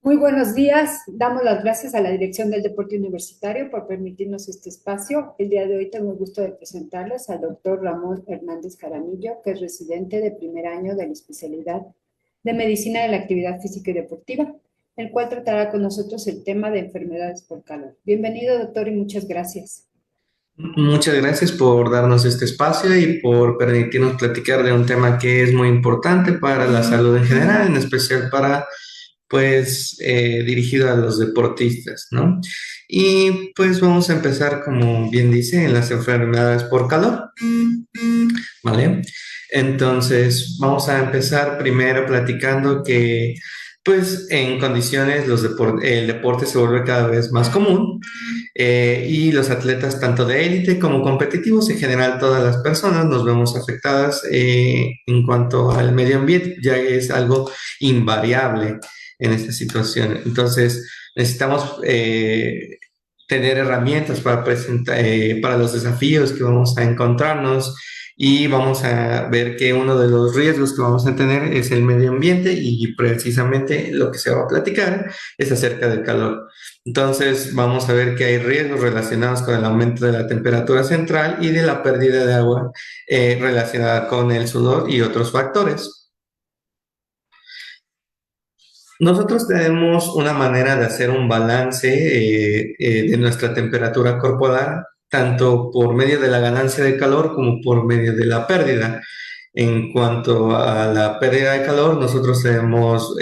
Muy buenos días. Damos las gracias a la Dirección del Deporte Universitario por permitirnos este espacio. El día de hoy tengo el gusto de presentarles al doctor Ramón Hernández Jaramillo, que es residente de primer año de la especialidad de Medicina de la Actividad Física y Deportiva, el cual tratará con nosotros el tema de enfermedades por calor. Bienvenido, doctor, y muchas gracias. Muchas gracias por darnos este espacio y por permitirnos platicar de un tema que es muy importante para la salud en general, en especial para, dirigido a los deportistas, ¿no? Y pues vamos a empezar, como bien dice, en las enfermedades por calor, ¿vale? Entonces, vamos a empezar primero platicando que, pues, en condiciones el deporte se vuelve cada vez más común y los atletas, tanto de élite como competitivos, en general todas las personas nos vemos afectadas en cuanto al medio ambiente, ya que es algo invariable en esta situación. Entonces, necesitamos tener herramientas para los desafíos que vamos a encontrarnos y vamos a ver que uno de los riesgos que vamos a tener es el medio ambiente y precisamente lo que se va a platicar es acerca del calor. Entonces, vamos a ver que hay riesgos relacionados con el aumento de la temperatura central y de la pérdida de agua relacionada con el sudor y otros factores. Nosotros tenemos una manera de hacer un balance de nuestra temperatura corporal, tanto por medio de la ganancia de calor como por medio de la pérdida. En cuanto a la pérdida de calor, nosotros tenemos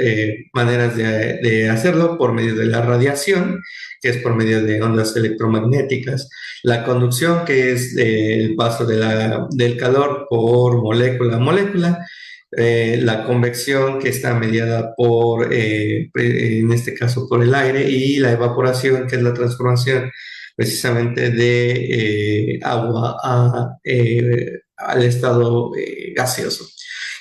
maneras de hacerlo por medio de la radiación, que es por medio de ondas electromagnéticas, la conducción, que es el paso del calor por molécula a molécula, la convección, que está mediada en este caso, por el aire, y la evaporación, que es la transformación precisamente de agua al estado gaseoso.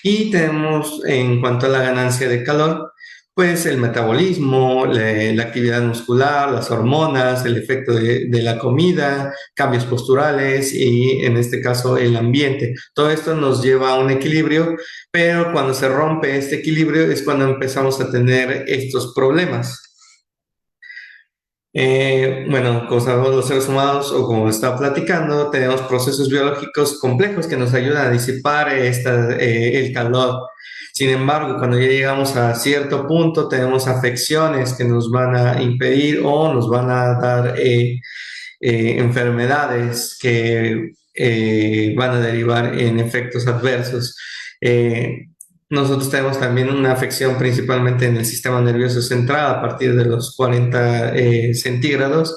Y tenemos, en cuanto a la ganancia de calor, pues el metabolismo, la actividad muscular, las hormonas, el efecto de la comida, cambios posturales y en este caso el ambiente. Todo esto nos lleva a un equilibrio, pero cuando se rompe este equilibrio es cuando empezamos a tener estos problemas. Bueno, como sabemos los seres humanos, o como está platicando, tenemos procesos biológicos complejos que nos ayudan a disipar el calor. Sin embargo, cuando ya llegamos a cierto punto, tenemos afecciones que nos van a impedir o nos van a dar enfermedades que van a derivar en efectos adversos. Eh, Nosotros tenemos también una afección principalmente en el sistema nervioso central a partir de los 40 centígrados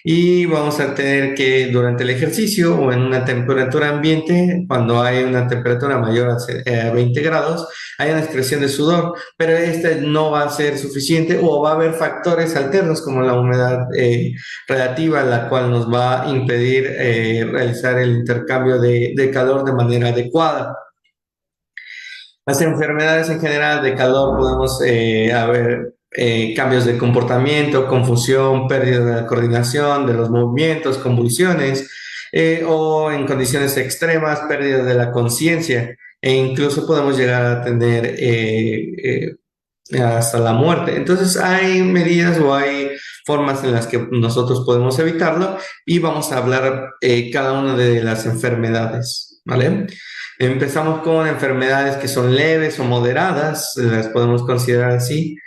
y vamos a tener que durante el ejercicio o en una temperatura ambiente, cuando hay una temperatura mayor a 20 grados, hay una excreción de sudor, pero este no va a ser suficiente o va a haber factores alternos como la humedad relativa, la cual nos va a impedir realizar el intercambio de calor de manera adecuada. Las enfermedades en general de calor podemos haber cambios de comportamiento, confusión, pérdida de la coordinación de los movimientos, convulsiones o en condiciones extremas, pérdida de la conciencia e incluso podemos llegar a tener hasta la muerte. Entonces hay medidas o hay formas en las que nosotros podemos evitarlo y vamos a hablar cada una de las enfermedades, ¿vale? Empezamos con enfermedades que son leves o moderadas, las podemos considerar así.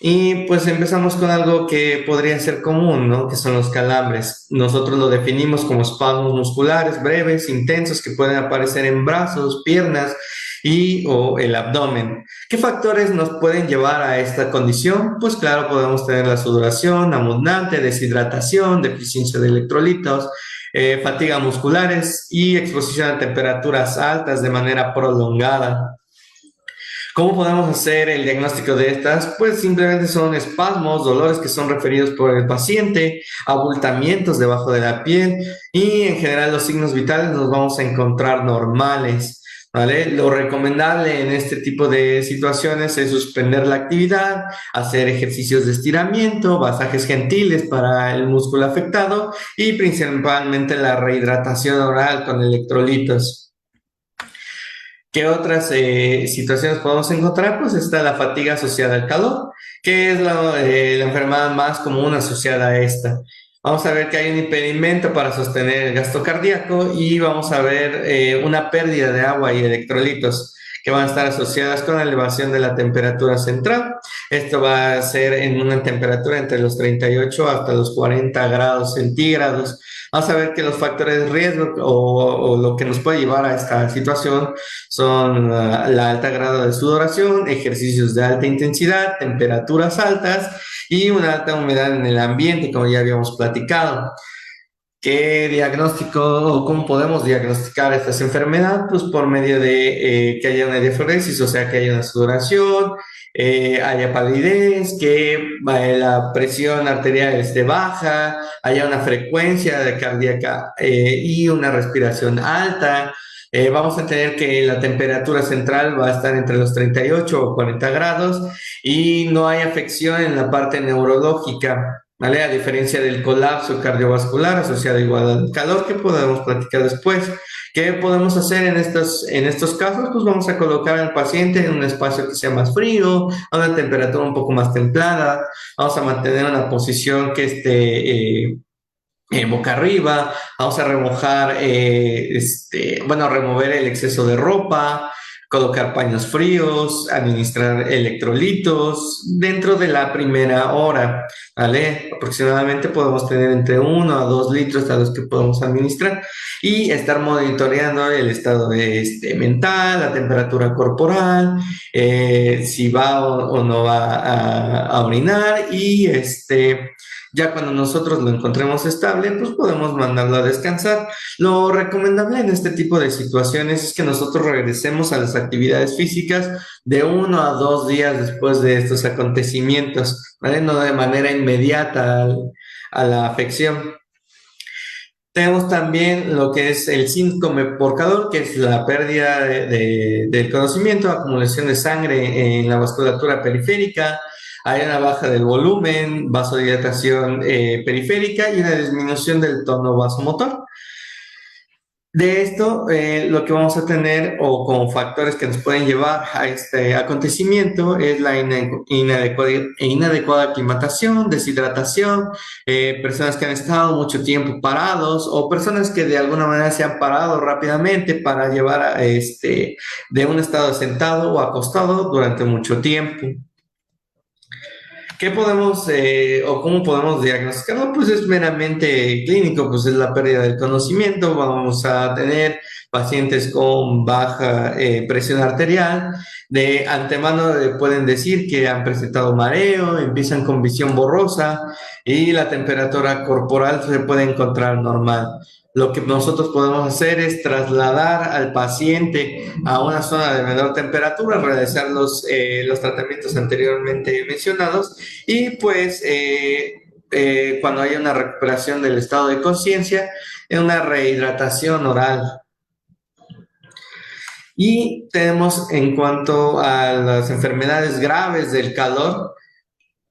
Y pues empezamos con algo que podría ser común, ¿no? Que son los calambres. Nosotros lo definimos como espasmos musculares breves, intensos, que pueden aparecer en brazos, piernas y o el abdomen. ¿Qué factores nos pueden llevar a esta condición? Pues claro, podemos tener la sudoración abundante, deshidratación, deficiencia de electrolitos, fatiga musculares y exposición a temperaturas altas de manera prolongada. ¿Cómo podemos hacer el diagnóstico de estas? Pues simplemente son espasmos, dolores que son referidos por el paciente, abultamientos debajo de la piel y en general los signos vitales los vamos a encontrar normales, ¿vale? Lo recomendable en este tipo de situaciones es suspender la actividad, hacer ejercicios de estiramiento, masajes gentiles para el músculo afectado y principalmente la rehidratación oral con electrolitos. ¿Qué otras situaciones podemos encontrar? Pues está la fatiga asociada al calor, que es la enfermedad más común asociada a esta. Vamos a ver que hay un impedimento para sostener el gasto cardíaco y vamos a ver una pérdida de agua y electrolitos que van a estar asociadas con la elevación de la temperatura central. Esto va a ser en una temperatura entre los 38 hasta los 40 grados centígrados. Vamos a ver que los factores de riesgo o lo que nos puede llevar a esta situación son la alta grado de sudoración, ejercicios de alta intensidad, temperaturas altas y una alta humedad en el ambiente, como ya habíamos platicado. ¿Qué diagnóstico o cómo podemos diagnosticar esta enfermedad? Pues por medio de que haya una diaforesis, o sea, que haya una sudoración, haya palidez, que la presión arterial esté baja, haya una frecuencia de cardíaca y una respiración alta. Vamos a tener que la temperatura central va a estar entre los 38 o 40 grados y no hay afección en la parte neurológica, ¿vale? A diferencia del colapso cardiovascular asociado igual al calor, que podemos platicar después. ¿Qué podemos hacer en estos casos? Pues vamos a colocar al paciente en un espacio que sea más frío, a una temperatura un poco más templada. Vamos a mantener una posición que esté boca arriba. Vamos a remojar, remover el exceso de ropa, colocar paños fríos, administrar electrolitos dentro de la primera hora, ¿vale? Aproximadamente podemos tener entre 1 a 2 litros a los que podemos administrar y estar monitoreando el estado mental, la temperatura corporal, si va o no va a orinar y ya cuando nosotros lo encontremos estable, pues podemos mandarlo a descansar. Lo recomendable en este tipo de situaciones es que nosotros regresemos a las actividades físicas de 1 a 2 días después de estos acontecimientos, ¿vale? No de manera inmediata a la afección. Tenemos también lo que es el síndrome por calor, que es la pérdida del conocimiento, acumulación de sangre en la vasculatura periférica, hay una baja del volumen, vasodilatación periférica y una disminución del tono vasomotor. De esto, lo que vamos a tener o como factores que nos pueden llevar a este acontecimiento es la inadecuada aclimatación, deshidratación, personas que han estado mucho tiempo parados o personas que de alguna manera se han parado rápidamente para llevar de un estado sentado o acostado durante mucho tiempo. ¿Qué podemos o cómo podemos diagnosticarlo? Pues es meramente clínico, pues es la pérdida del conocimiento. Vamos a tener pacientes con baja presión arterial. De antemano pueden decir que han presentado mareo, empiezan con visión borrosa y la temperatura corporal se puede encontrar normal. Lo que nosotros podemos hacer es trasladar al paciente a una zona de menor temperatura, realizar los tratamientos anteriormente mencionados y pues cuando haya una recuperación del estado de conciencia, una rehidratación oral. Y tenemos en cuanto a las enfermedades graves del calor,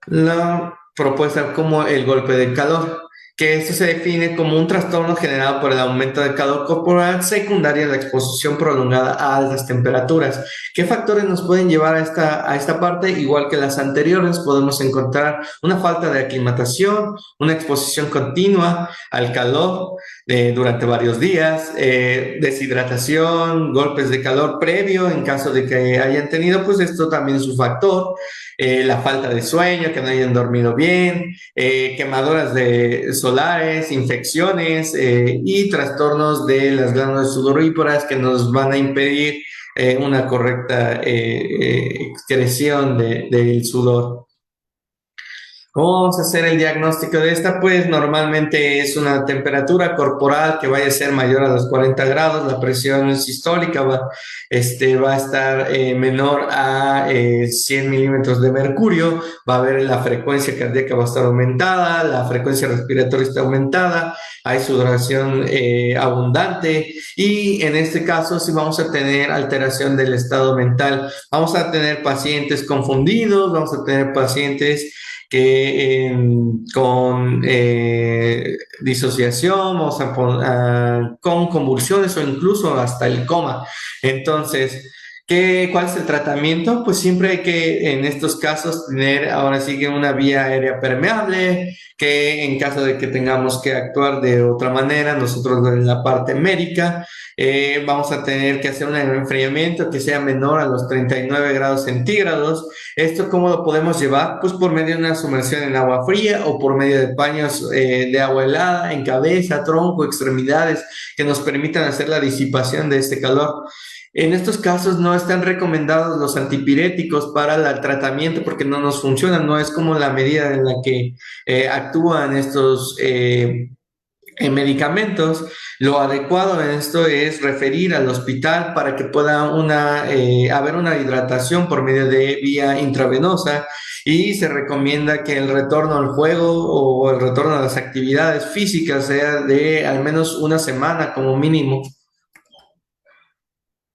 la propuesta como el golpe de calor, que esto se define como un trastorno generado por el aumento del calor corporal secundario a la exposición prolongada a altas temperaturas. ¿Qué factores nos pueden llevar a esta parte? Igual que las anteriores, podemos encontrar una falta de aclimatación, una exposición continua al calor durante varios días, deshidratación, golpes de calor previo en caso de que hayan tenido, pues esto también es un factor. La falta de sueño, que no hayan dormido bien, quemaduras solares, infecciones y trastornos de las glándulas sudoríparas que nos van a impedir una correcta excreción del sudor. ¿Cómo vamos a hacer el diagnóstico de esta? Pues normalmente es una temperatura corporal que vaya a ser mayor a los 40 grados, la presión sistólica va a estar menor a 100 milímetros de mercurio, va a haber la frecuencia cardíaca va a estar aumentada, la frecuencia respiratoria está aumentada, hay sudoración abundante y en este caso sí vamos a tener alteración del estado mental, vamos a tener pacientes confundidos, vamos a tener pacientes que con disociación, con convulsiones o incluso hasta el coma. Entonces, ¿Cuál es el tratamiento? Pues siempre hay que, en estos casos, tener ahora sí que una vía aérea permeable, que en caso de que tengamos que actuar de otra manera, nosotros en la parte médica, vamos a tener que hacer un enfriamiento que sea menor a los 39 grados centígrados. ¿Esto cómo lo podemos llevar? Pues por medio de una sumersión en agua fría o por medio de paños de agua helada en cabeza, tronco, extremidades, que nos permitan hacer la disipación de este calor. En estos casos no están recomendados los antipiréticos para el tratamiento porque no nos funcionan, no es como la medida en la que actúan estos medicamentos. Lo adecuado en esto es referir al hospital para que pueda haber una hidratación por medio de vía intravenosa y se recomienda que el retorno al juego o el retorno a las actividades físicas sea de al menos una semana como mínimo.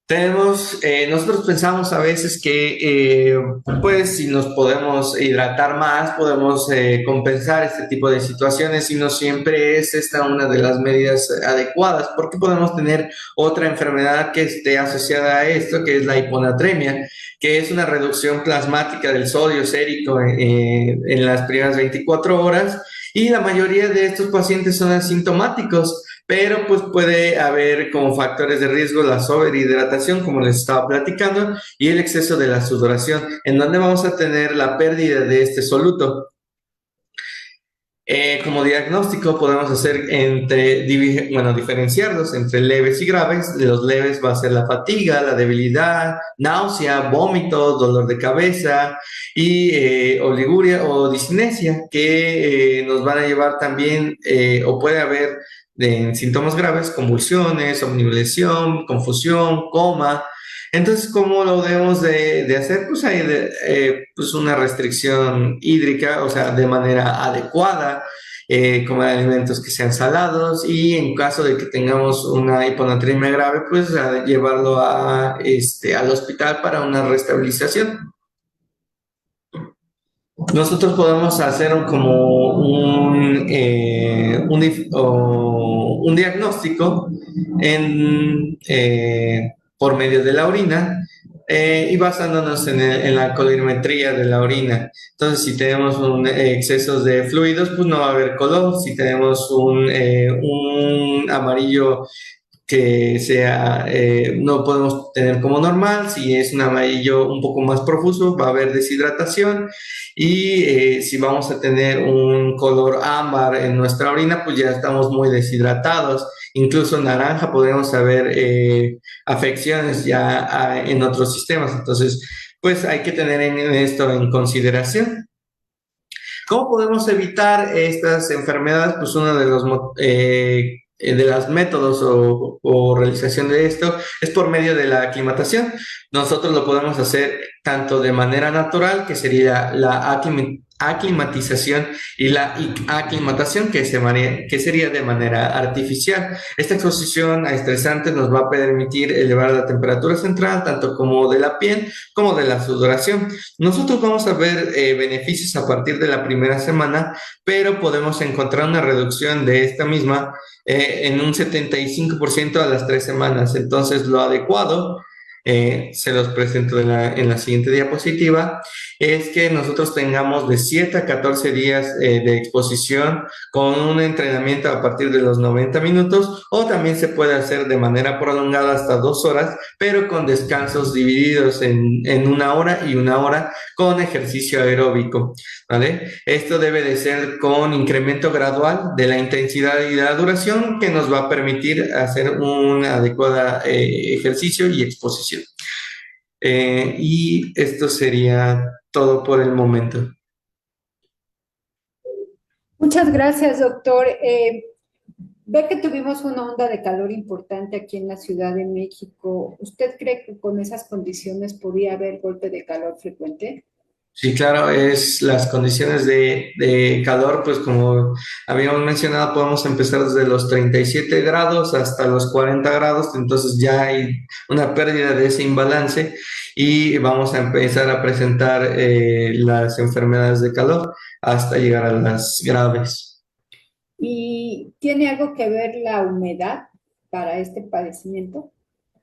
Nosotros pensamos a veces que, pues, si nos podemos hidratar más, podemos compensar este tipo de situaciones y no siempre es esta una de las medidas adecuadas, porque podemos tener otra enfermedad que esté asociada a esto, que es la hiponatremia, que es una reducción plasmática del sodio sérico en las primeras 24 horas y la mayoría de estos pacientes son asintomáticos, pero pues puede haber como factores de riesgo la sobrehidratación, como les estaba platicando, y el exceso de la sudoración, en donde vamos a tener la pérdida de este soluto. Como diagnóstico podemos hacer diferenciarlos entre leves y graves. Los leves va a ser la fatiga, la debilidad, náusea, vómito, dolor de cabeza y oliguria o discinesia, que nos van a llevar también, o puede haber en síntomas graves, convulsiones, somnolización, confusión, coma. Entonces, ¿cómo lo debemos de hacer? Pues hay pues una restricción hídrica, o sea, de manera adecuada, comer alimentos que sean salados y en caso de que tengamos una hiponatremia grave, pues llevarlo al hospital para una restabilización. Nosotros podemos hacer como un diagnóstico por medio de la orina y basándonos en la colorimetría de la orina. Entonces, si tenemos excesos de fluidos, pues no va a haber color. Si tenemos un amarillo que no podemos tener como normal, si es un amarillo un poco más profuso, va a haber deshidratación y si vamos a tener un color ámbar en nuestra orina, pues ya estamos muy deshidratados, incluso naranja podemos haber afecciones ya en otros sistemas, entonces pues hay que tener esto en consideración. ¿Cómo podemos evitar estas enfermedades? Pues uno de los métodos o realización de esto es por medio de la aclimatación. Nosotros lo podemos hacer tanto de manera natural, que sería la aclimatización, y la aclimatación, que sería de manera artificial. Esta exposición a estresantes nos va a permitir elevar la temperatura central, tanto como de la piel como de la sudoración. Nosotros vamos a ver beneficios a partir de la primera semana, pero podemos encontrar una reducción de esta misma en un 75% a las 3 semanas. Entonces, lo adecuado, se los presento en la siguiente diapositiva, es que nosotros tengamos de 7 a 14 días de exposición con un entrenamiento a partir de los 90 minutos o también se puede hacer de manera prolongada hasta 2 horas, pero con descansos divididos en 1 hora y 1 hora con ejercicio aeróbico, ¿vale? Esto debe de ser con incremento gradual de la intensidad y de la duración que nos va a permitir hacer un adecuado ejercicio y exposición. Y esto sería todo por el momento. Muchas gracias, doctor. Ve que tuvimos una onda de calor importante aquí en la Ciudad de México. ¿Usted cree que con esas condiciones podía haber golpe de calor frecuente? Sí, claro, es las condiciones de calor, pues como habíamos mencionado, podemos empezar desde los 37 grados hasta los 40 grados, entonces ya hay una pérdida de ese imbalance y vamos a empezar a presentar las enfermedades de calor hasta llegar a las graves. ¿Y tiene algo que ver la humedad para este padecimiento?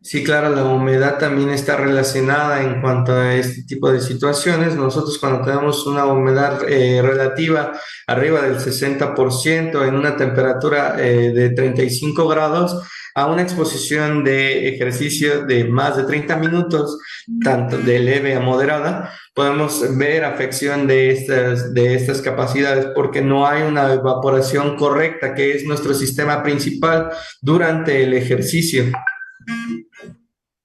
Sí, claro, la humedad también está relacionada en cuanto a este tipo de situaciones. Nosotros cuando tenemos una humedad relativa arriba del 60% en una temperatura de 35 grados, a una exposición de ejercicio de más de 30 minutos, tanto de leve a moderada, podemos ver afección de estas capacidades porque no hay una evaporación correcta, que es nuestro sistema principal durante el ejercicio.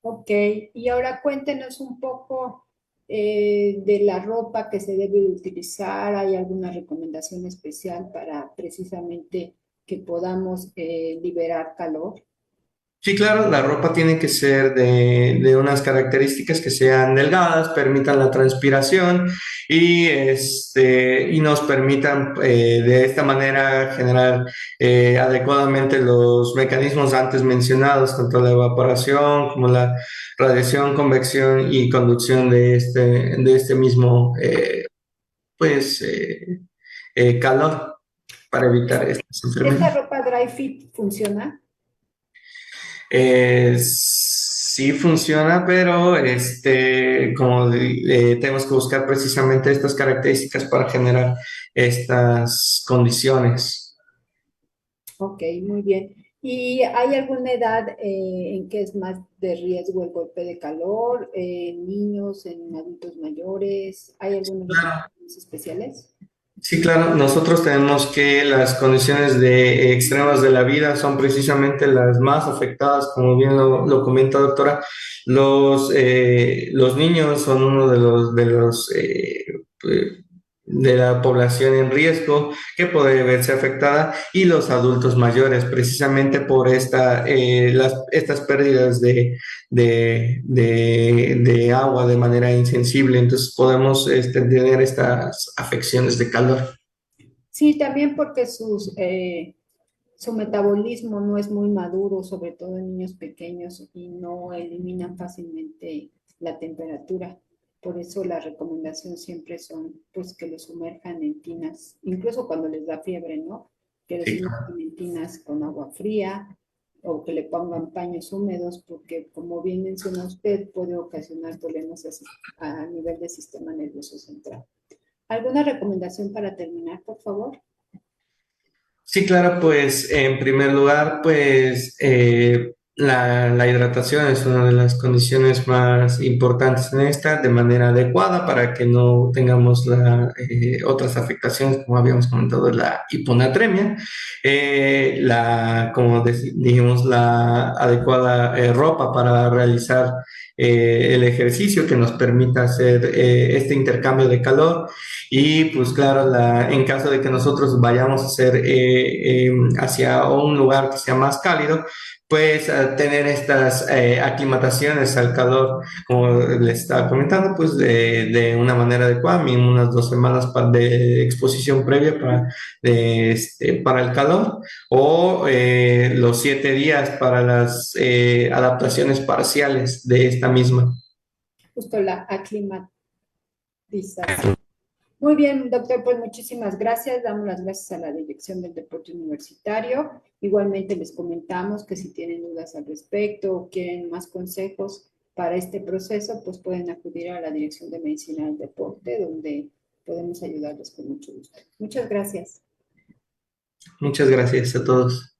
Ok, y ahora cuéntenos un poco de la ropa que se debe de utilizar. ¿Hay alguna recomendación especial para precisamente que podamos liberar calor? Sí, claro, la ropa tiene que ser de unas características que sean delgadas, permitan la transpiración y nos permitan de esta manera generar adecuadamente los mecanismos antes mencionados, tanto la evaporación como la radiación, convección y conducción de este mismo pues, calor para ¿Es- evitar estas ¿Esta enfermedades. ropa dry fit funciona? Sí funciona, pero como tenemos que buscar precisamente estas características para generar estas condiciones. Ok, muy bien. ¿Y hay alguna edad en que es más de riesgo el golpe de calor? ¿En niños, en adultos mayores? ¿Hay algunas recomendaciones especiales? Sí, claro, nosotros tenemos que las condiciones extremas de la vida son precisamente las más afectadas, como bien lo comenta doctora. Los niños son uno de la población en riesgo que puede verse afectada y los adultos mayores, precisamente por estas pérdidas de agua de manera insensible. Entonces podemos tener estas afecciones de calor. Sí, también porque su metabolismo no es muy maduro, sobre todo en niños pequeños, y no eliminan fácilmente la temperatura. Por eso la recomendación siempre son pues que los sumerjan en tinas, incluso cuando les da fiebre, ¿no? Que los Sí, sumerjan en tinas con agua fría o que le pongan paños húmedos, porque como bien menciona usted, puede ocasionar problemas a nivel del sistema nervioso central. ¿Alguna recomendación para terminar, por favor? sí, claro, pues en primer lugar, pues la hidratación es una de las condiciones más importantes en esta, de manera adecuada para que no tengamos otras afectaciones, como habíamos comentado, la hiponatremia, dijimos, la adecuada ropa para realizar el ejercicio que nos permita hacer este intercambio de calor y pues claro, en caso de que nosotros vayamos a hacer hacia un lugar que sea más cálido, pues tener estas aclimataciones al calor, como les estaba comentando, pues de una manera adecuada, mínimo unas 2 semanas de exposición previa para el calor o los 7 días para las adaptaciones parciales de esta misma. Justo la aclimatización. Muy bien, doctor, pues muchísimas gracias. Damos las gracias a la Dirección del Deporte Universitario. Igualmente les comentamos que si tienen dudas al respecto o quieren más consejos para este proceso, pues pueden acudir a la Dirección de Medicina del Deporte, donde podemos ayudarles con mucho gusto. Muchas gracias. Muchas gracias a todos.